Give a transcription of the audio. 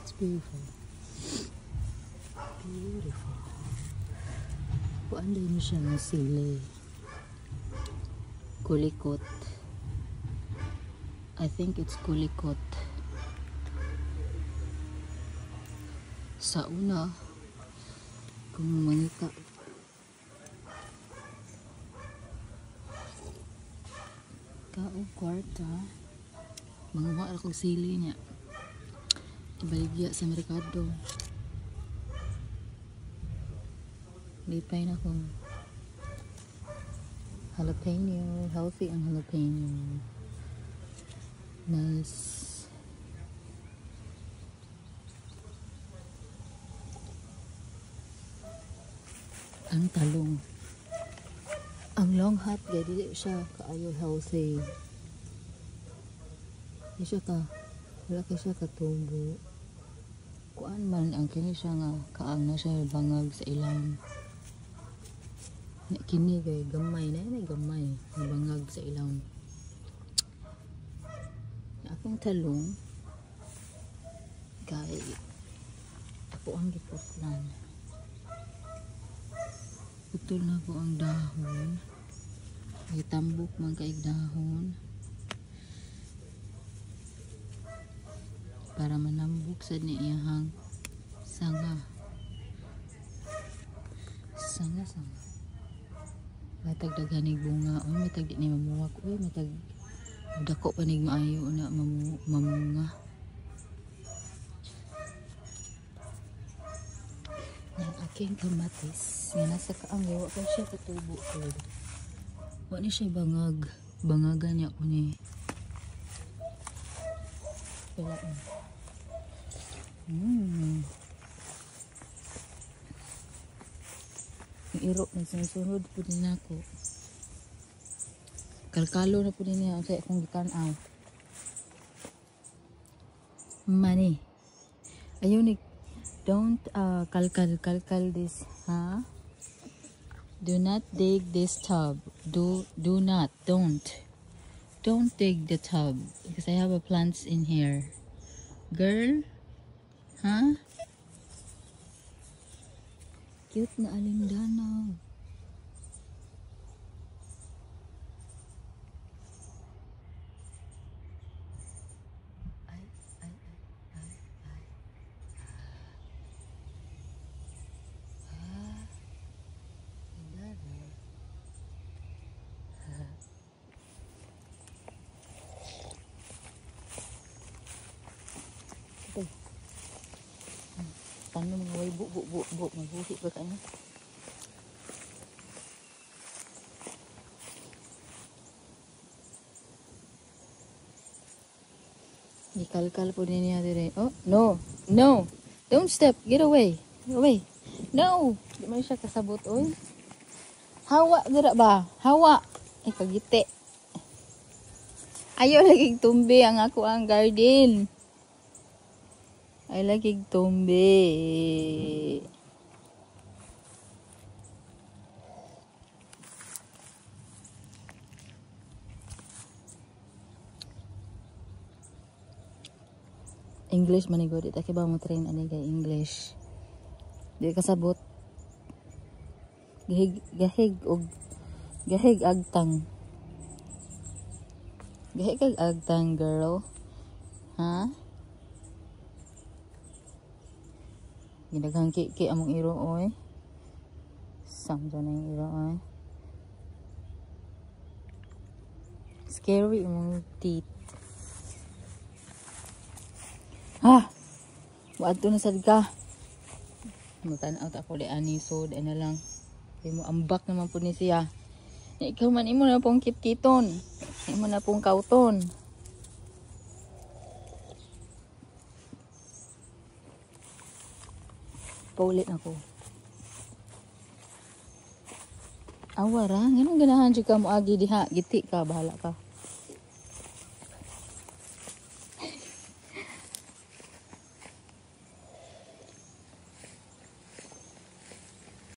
It's beautiful. Beautiful. Kuan din siya ng sili. Kulikot. I think it's kulikot. Sa una, kung mangita ka o kwarta, manguha akong sili niya. Ibaligya sa merkado. Lipay na kong jalapeno. Healthy ang jalapeno. Nice. Ang talong. Ang long hot gaya dili siya kaayo healthy. Di siya ka wala kay siya katubo. Kuan man ang kini siya nga kaang na siya bangag sa ilang. Kini kay gamay na gamay nga bangag sa ilang. Akong talong kay ako ang giputlan. Putol na ko ang dahon. Ay tambok man kay dahon. Para manambok sa niyahang sanga. Sanga. Matag daghanig bunga. Oy matag di ni mamuwak. Oy matag dako pa nig maayo na mamunga. Ang aking kamatis. Nga nasa kaang yawa pa siya katubo. Wa ni siya bangag. Bangagan niya ko ni. Wala na. Ang iro na sunod po din ako. Kalkalo na po din niya. Kaya akong gitanaw. Money. Ayun ni. Don't kalkal this, huh? Do not dig this tub. Don't dig the tub because I have a plants in here. Girl, huh? Cute na alindanaw. Paano mga way bu magbuhi ba kayo? Ikalkal po din niya dire. Oh, no. Don't step. Get away. No. Di man siya kasabot oy. Hawa dira ba? Hawa. Kagite. Ayaw laging tumbi ang ako ang garden. Ay laging tumbi. English manigod ita kay ba mo train ani kay English. Di kasabot. Gahig agtang. Gahig agtang girl. Ha? Ginaghang ki among iro oy. Samja na yung iro oy. Scary among teeth. Waadto na sad ka. Mutan-aw ta ko di ani sod ana lang. Kay mo ambak naman po ni siya. Ikaw man imo na pong kitkiton. Imo na pong kauton. Paulit ako. Awara, nganong ganahan jud ka mo agi diha, giti ka bahala ka.